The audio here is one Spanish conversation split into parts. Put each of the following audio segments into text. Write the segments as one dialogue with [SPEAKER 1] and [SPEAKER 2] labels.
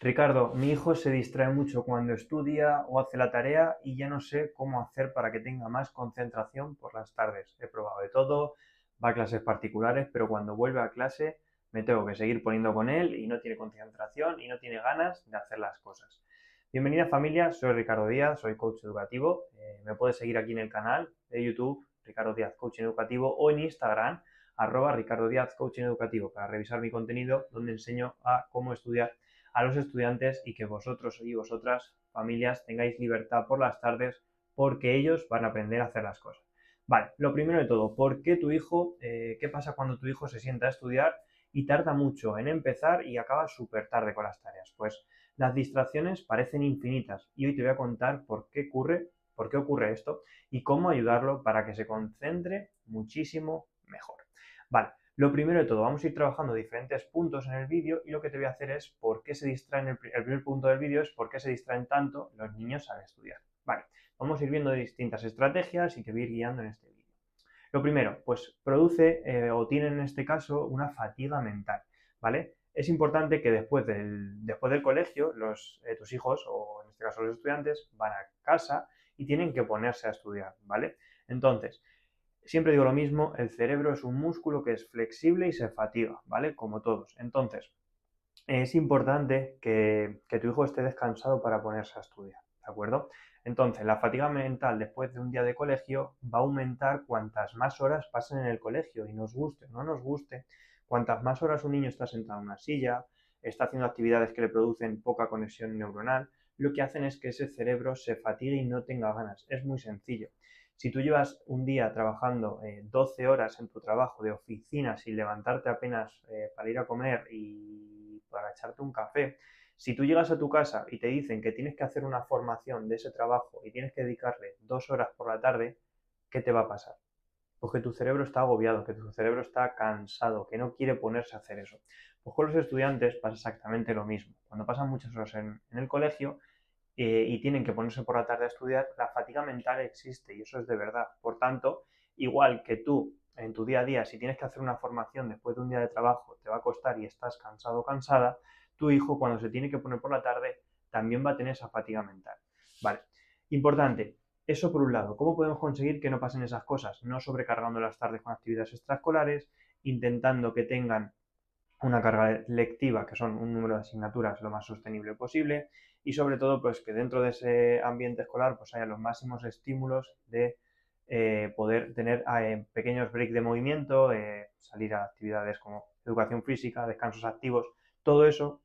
[SPEAKER 1] Ricardo, mi hijo se distrae mucho cuando estudia o hace la tarea y ya no sé cómo hacer para que tenga más concentración por las tardes. He probado de todo, va a clases particulares, pero cuando vuelve a clase me tengo que seguir poniendo con él y no tiene concentración y no tiene ganas de hacer las cosas. Bienvenida familia, soy Ricardo Díaz, soy coach educativo. Me puedes seguir aquí en el canal de YouTube, Ricardo Díaz Coaching Educativo, o en Instagram, @Ricardo Díaz Coaching Educativo, para revisar mi contenido donde enseño a cómo estudiar a los estudiantes y que vosotros y vosotras, familias, tengáis libertad por las tardes porque ellos van a aprender a hacer las cosas. Vale, lo primero de todo, ¿por qué tu hijo, qué pasa cuando tu hijo se sienta a estudiar y tarda mucho en empezar y acaba súper tarde con las tareas? Pues las distracciones parecen infinitas y hoy te voy a contar por qué ocurre esto y cómo ayudarlo para que se concentre muchísimo mejor. Vale, lo primero de todo, vamos a ir trabajando diferentes puntos en el vídeo y lo que te voy a hacer es por qué se distraen, el primer punto del vídeo es por qué se distraen tanto los niños al estudiar. Vale, vamos a ir viendo distintas estrategias y te voy a ir guiando en este vídeo. Lo primero, pues produce o tiene en este caso una fatiga mental, ¿vale? Es importante que después del colegio tus hijos, o en este caso los estudiantes, van a casa y tienen que ponerse a estudiar, ¿vale? Entonces, siempre digo lo mismo, el cerebro es un músculo que es flexible y se fatiga, ¿vale? Como todos. Entonces, es importante que tu hijo esté descansado para ponerse a estudiar, ¿de acuerdo? Entonces, la fatiga mental después de un día de colegio va a aumentar cuantas más horas pasen en el colegio y nos guste o no nos guste, cuantas más horas un niño está sentado en una silla, está haciendo actividades que le producen poca conexión neuronal, lo que hacen es que ese cerebro se fatigue y no tenga ganas. Es muy sencillo. Si tú llevas un día trabajando 12 horas en tu trabajo de oficina sin levantarte apenas para ir a comer y para echarte un café, si tú llegas a tu casa y te dicen que tienes que hacer una formación de ese trabajo y tienes que dedicarle 2 horas por la tarde, ¿qué te va a pasar? Pues que tu cerebro está agobiado, que tu cerebro está cansado, que no quiere ponerse a hacer eso. Pues con los estudiantes pasa exactamente lo mismo. Cuando pasan muchas horas en el colegio, y tienen que ponerse por la tarde a estudiar, la fatiga mental existe y eso es de verdad. Por tanto, igual que tú en tu día a día, si tienes que hacer una formación después de un día de trabajo, te va a costar y estás cansado o cansada, tu hijo cuando se tiene que poner por la tarde también va a tener esa fatiga mental. Vale, importante, eso por un lado. ¿Cómo podemos conseguir que no pasen esas cosas? No sobrecargando las tardes con actividades extraescolares, intentando que tengan una carga lectiva, que son un número de asignaturas lo más sostenible posible, y sobre todo pues que dentro de ese ambiente escolar pues haya los máximos estímulos de poder tener pequeños breaks de movimiento, salir a actividades como educación física, descansos activos, todo eso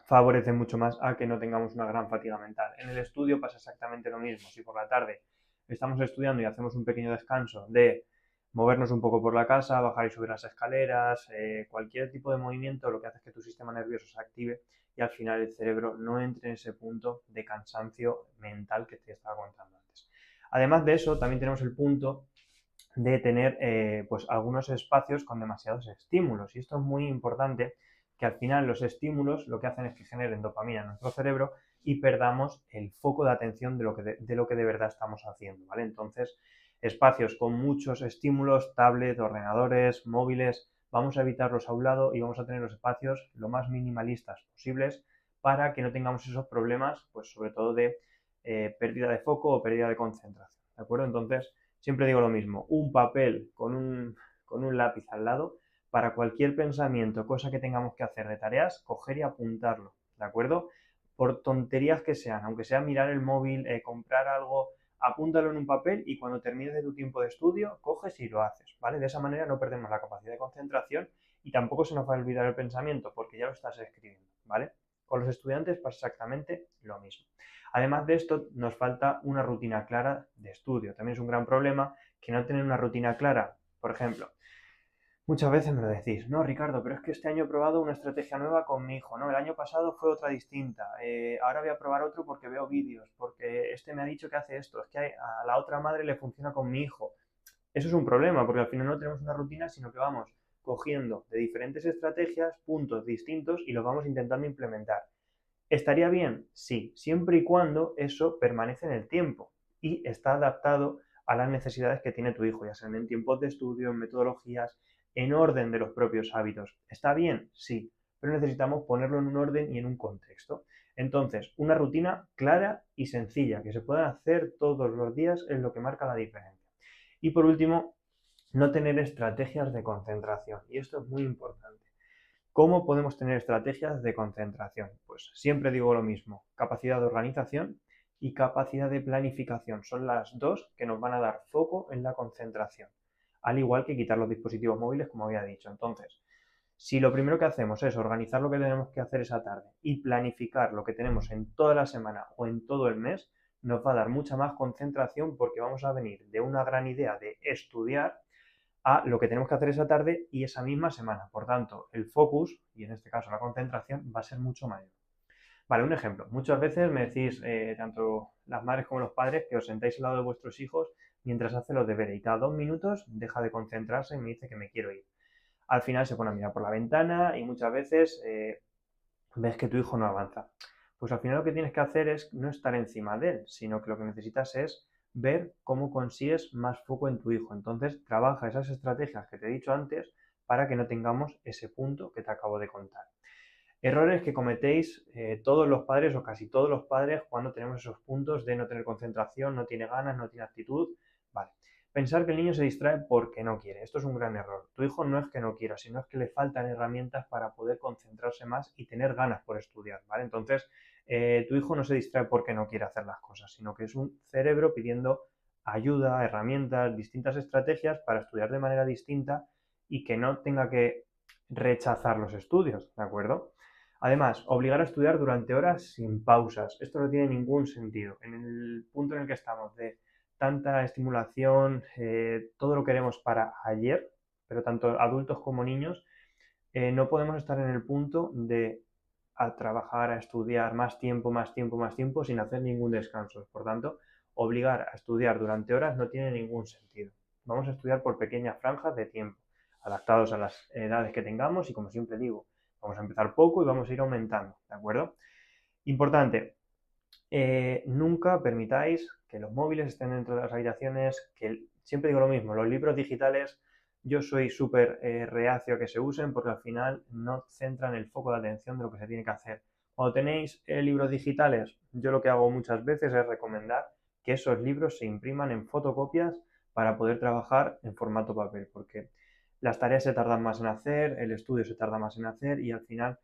[SPEAKER 1] favorece mucho más a que no tengamos una gran fatiga mental. En el estudio pasa exactamente lo mismo. Si por la tarde estamos estudiando y hacemos un pequeño descanso de movernos un poco por la casa, bajar y subir las escaleras, cualquier tipo de movimiento, lo que hace es que tu sistema nervioso se active y al final el cerebro no entre en ese punto de cansancio mental que te estaba contando antes. Además de eso, también tenemos el punto de tener pues algunos espacios con demasiados estímulos y esto es muy importante, que al final los estímulos lo que hacen es que generen dopamina en nuestro cerebro y perdamos el foco de atención de lo que de verdad estamos haciendo, ¿vale? Entonces, espacios con muchos estímulos, tablet, ordenadores, móviles, vamos a evitarlos a un lado y vamos a tener los espacios lo más minimalistas posibles para que no tengamos esos problemas, pues sobre todo de pérdida de foco o pérdida de concentración, ¿de acuerdo? Entonces, siempre digo lo mismo, un papel con un lápiz al lado para cualquier pensamiento, cosa que tengamos que hacer de tareas, coger y apuntarlo, ¿de acuerdo? Por tonterías que sean, aunque sea mirar el móvil, comprar algo, apúntalo en un papel y cuando termines de tu tiempo de estudio, coges y lo haces, ¿vale? De esa manera no perdemos la capacidad de concentración y tampoco se nos va a olvidar el pensamiento porque ya lo estás escribiendo, ¿vale? Con los estudiantes pasa exactamente lo mismo. Además de esto, nos falta una rutina clara de estudio. También es un gran problema que no tener una rutina clara. Por ejemplo, muchas veces me lo decís, no, Ricardo, pero es que este año he probado una estrategia nueva con mi hijo, no, el año pasado fue otra distinta, ahora voy a probar otro porque veo vídeos, porque este me ha dicho que hace esto, es que a la otra madre le funciona con mi hijo. Eso es un problema, porque al final no tenemos una rutina, sino que vamos cogiendo de diferentes estrategias puntos distintos y los vamos intentando implementar. ¿Estaría bien? Sí, siempre y cuando eso permanece en el tiempo y está adaptado a las necesidades que tiene tu hijo, ya sean en tiempos de estudio, en metodologías, en orden de los propios hábitos. ¿Está bien? Sí, pero necesitamos ponerlo en un orden y en un contexto. Entonces, una rutina clara y sencilla, que se pueda hacer todos los días, es lo que marca la diferencia. Y por último, no tener estrategias de concentración. Y esto es muy importante. ¿Cómo podemos tener estrategias de concentración? Pues siempre digo lo mismo, capacidad de organización y capacidad de planificación. Son las dos que nos van a dar foco en la concentración, al igual que quitar los dispositivos móviles, como había dicho. Entonces, si lo primero que hacemos es organizar lo que tenemos que hacer esa tarde y planificar lo que tenemos en toda la semana o en todo el mes, nos va a dar mucha más concentración porque vamos a venir de una gran idea de estudiar a lo que tenemos que hacer esa tarde y esa misma semana. Por tanto, el focus, y en este caso la concentración, va a ser mucho mayor. Vale, un ejemplo. Muchas veces me decís, tanto las madres como los padres, que os sentáis al lado de vuestros hijos mientras hacen los deberes y cada 2 minutos deja de concentrarse y me dice que me quiero ir. Al final se pone a mirar por la ventana y muchas veces ves que tu hijo no avanza. Pues al final lo que tienes que hacer es no estar encima de él, sino que lo que necesitas es ver cómo consigues más foco en tu hijo. Entonces, trabaja esas estrategias que te he dicho antes para que no tengamos ese punto que te acabo de contar. Errores que cometéis todos los padres o casi todos los padres cuando tenemos esos puntos de no tener concentración, no tiene ganas, no tiene actitud. Vale. Pensar que el niño se distrae porque no quiere. Esto es un gran error. Tu hijo no es que no quiera, sino es que le faltan herramientas para poder concentrarse más y tener ganas por estudiar, ¿vale? Entonces, tu hijo no se distrae porque no quiere hacer las cosas, sino que es un cerebro pidiendo ayuda, herramientas, distintas estrategias para estudiar de manera distinta y que no tenga que rechazar los estudios, ¿de acuerdo? Además, obligar a estudiar durante horas sin pausas. Esto no tiene ningún sentido. En el punto en el que estamos de tanta estimulación, todo lo queremos para ayer, pero tanto adultos como niños, no podemos estar en el punto de a trabajar, a estudiar más tiempo, más tiempo, más tiempo sin hacer ningún descanso. Por tanto, obligar a estudiar durante horas no tiene ningún sentido. Vamos a estudiar por pequeñas franjas de tiempo, adaptados a las edades que tengamos y, como siempre digo, vamos a empezar poco y vamos a ir aumentando, ¿de acuerdo? Importante, nunca permitáis que los móviles estén dentro de las habitaciones, que siempre digo lo mismo, los libros digitales yo soy súper reacio a que se usen porque al final no centran el foco de atención de lo que se tiene que hacer. Cuando tenéis libros digitales, yo lo que hago muchas veces es recomendar que esos libros se impriman en fotocopias para poder trabajar en formato papel, porque las tareas se tardan más en hacer, el estudio se tarda más en hacer y al final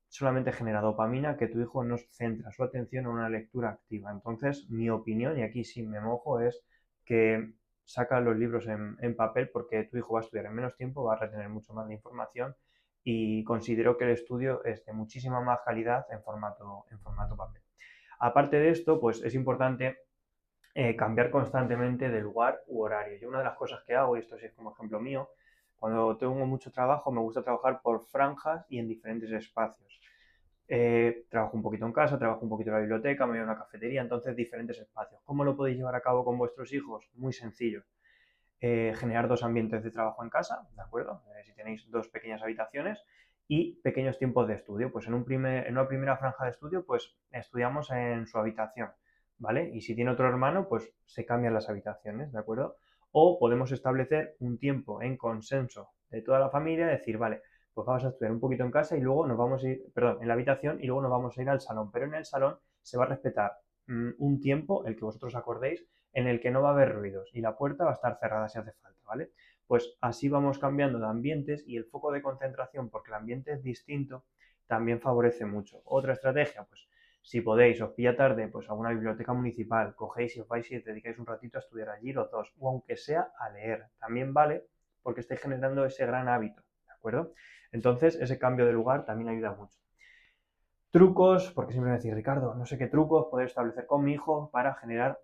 [SPEAKER 1] solamente genera dopamina que tu hijo no centra su atención en una lectura activa. Entonces, mi opinión, y aquí sí me mojo, es que saca los libros en papel porque tu hijo va a estudiar en menos tiempo, va a retener mucho más de información y considero que el estudio es de muchísima más calidad en formato papel. Aparte de esto, pues es importante cambiar constantemente de lugar u horario. Yo una de las cosas que hago, y esto sí es como ejemplo mío, cuando tengo mucho trabajo me gusta trabajar por franjas y en diferentes espacios. Trabajo un poquito en casa, trabajo un poquito en la biblioteca, me voy a una cafetería, entonces diferentes espacios. ¿Cómo lo podéis llevar a cabo con vuestros hijos? Muy sencillo. Generar dos ambientes de trabajo en casa, ¿de acuerdo? Si tenéis dos pequeñas habitaciones y pequeños tiempos de estudio. Pues en una primera franja de estudio, pues estudiamos en su habitación, ¿vale? Y si tiene otro hermano, pues se cambian las habitaciones, ¿de acuerdo? O podemos establecer un tiempo en consenso de toda la familia, decir, vale, pues vamos a estudiar un poquito en casa y luego nos vamos a ir, perdón, en la habitación y luego nos vamos a ir al salón. Pero en el salón se va a respetar un tiempo, el que vosotros acordéis, en el que no va a haber ruidos y la puerta va a estar cerrada si hace falta, ¿vale? Pues así vamos cambiando de ambientes y el foco de concentración, porque el ambiente es distinto, también favorece mucho. Otra estrategia, pues si podéis, os pilla tarde, pues a una biblioteca municipal, cogéis y os vais y os dedicáis un ratito a estudiar allí los dos, o aunque sea a leer, también vale porque estáis generando ese gran hábito, ¿de acuerdo? Entonces, ese cambio de lugar también ayuda mucho. Trucos, porque siempre me decís, Ricardo, no sé qué trucos poder establecer con mi hijo para generar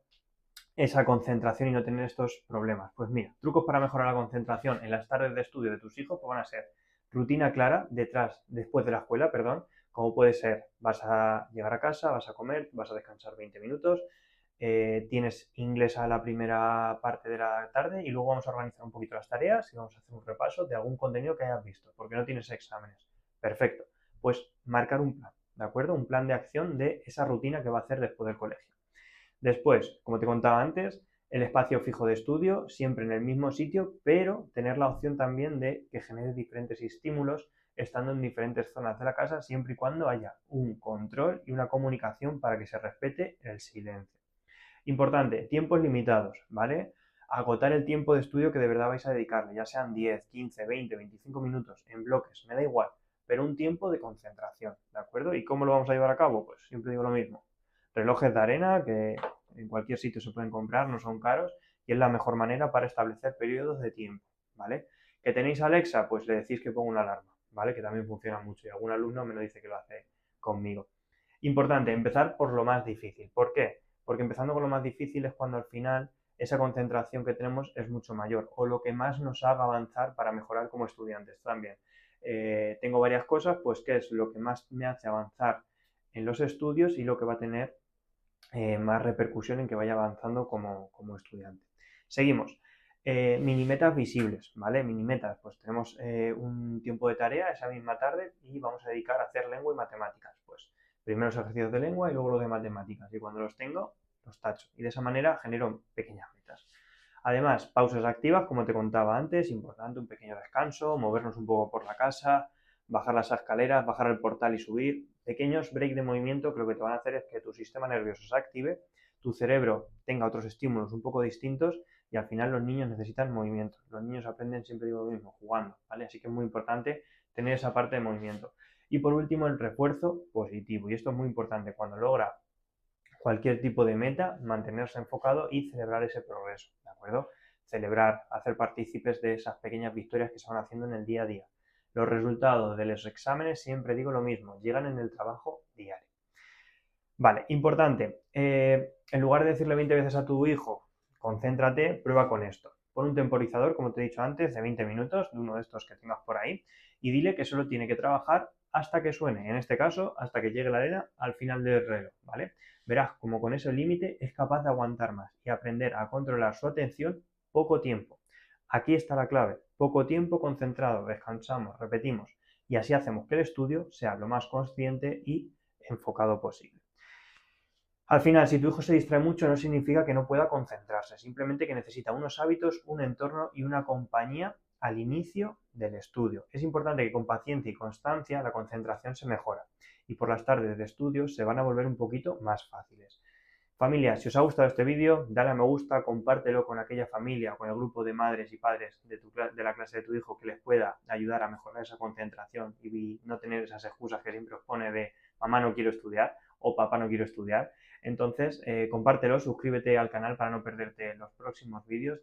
[SPEAKER 1] esa concentración y no tener estos problemas. Pues mira, trucos para mejorar la concentración en las tardes de estudio de tus hijos pues van a ser rutina clara después de la escuela, perdón, como puede ser, vas a llegar a casa, vas a comer, vas a descansar 20 minutos, tienes inglés a la primera parte de la tarde y luego vamos a organizar un poquito las tareas y vamos a hacer un repaso de algún contenido que hayas visto, porque no tienes exámenes. Perfecto. Pues marcar un plan, ¿de acuerdo? Un plan de acción de esa rutina que va a hacer después del colegio. Después, como te contaba antes, El espacio fijo de estudio, siempre en el mismo sitio, pero tener la opción también de que genere diferentes estímulos estando en diferentes zonas de la casa, siempre y cuando haya un control y una comunicación para que se respete el silencio. Importante, tiempos limitados, ¿vale? Agotar el tiempo de estudio que de verdad vais a dedicarle, ya sean 10, 15, 20, 25 minutos, en bloques, me da igual, pero un tiempo de concentración, ¿de acuerdo? ¿Y cómo lo vamos a llevar a cabo? Pues siempre digo lo mismo. Relojes de arena, que en cualquier sitio se pueden comprar, no son caros, y es la mejor manera para establecer periodos de tiempo, ¿vale? ¿Que tenéis Alexa? Pues le decís que ponga una alarma, ¿vale? Que también funciona mucho, y algún alumno me lo dice que lo hace conmigo. Importante, empezar por lo más difícil. ¿Por qué? Porque empezando con lo más difícil es cuando al final esa concentración que tenemos es mucho mayor o lo que más nos haga avanzar para mejorar como estudiantes también. Tengo varias cosas, pues qué es lo que más me hace avanzar en los estudios y lo que va a tener más repercusión en que vaya avanzando como estudiante. Seguimos. Mini metas visibles, ¿vale? Mini metas, pues tenemos un tiempo de tarea esa misma tarde y vamos a dedicar a hacer lengua y matemáticas. Pues primero los ejercicios de lengua y luego los de matemáticas. Y cuando los tengo, los tacho. Y de esa manera genero pequeñas metas. Además, pausas activas, como te contaba antes, importante, un pequeño descanso, movernos un poco por la casa, bajar las escaleras, bajar el portal y subir. Pequeños breaks de movimiento que lo que te van a hacer es que tu sistema nervioso se active, tu cerebro tenga otros estímulos un poco distintos y al final los niños necesitan movimiento. Los niños aprenden, siempre digo lo mismo, jugando, ¿vale? Así que es muy importante tener esa parte de movimiento. Y por último, el refuerzo positivo. Y esto es muy importante. Cuando logra cualquier tipo de meta, mantenerse enfocado y celebrar ese progreso, ¿de acuerdo? Celebrar, hacer partícipes de esas pequeñas victorias que se van haciendo en el día a día. Los resultados de los exámenes, siempre digo lo mismo, llegan en el trabajo diario. Vale, importante, en lugar de decirle 20 veces a tu hijo, concéntrate, prueba con esto. Pon un temporizador, como te he dicho antes, de 20 minutos, de uno de estos que tengas por ahí, y dile que solo tiene que trabajar hasta que suene, en este caso, hasta que llegue la arena al final del reloj, ¿vale? Verás como con ese límite es capaz de aguantar más y aprender a controlar su atención poco tiempo. Aquí está la clave, poco tiempo concentrado, descansamos, repetimos, y así hacemos que el estudio sea lo más consciente y enfocado posible. Al final, si tu hijo se distrae mucho, no significa que no pueda concentrarse, simplemente que necesita unos hábitos, un entorno y una compañía al inicio del estudio. Es importante que con paciencia y constancia la concentración se mejora y por las tardes de estudio se van a volver un poquito más fáciles. Familia, si os ha gustado este vídeo, dale a me gusta, compártelo con aquella familia o con el grupo de madres y padres de la clase de tu hijo que les pueda ayudar a mejorar esa concentración y no tener esas excusas que siempre os pone de mamá no quiero estudiar o papá no quiero estudiar. Entonces, compártelo, suscríbete al canal para no perderte los próximos vídeos.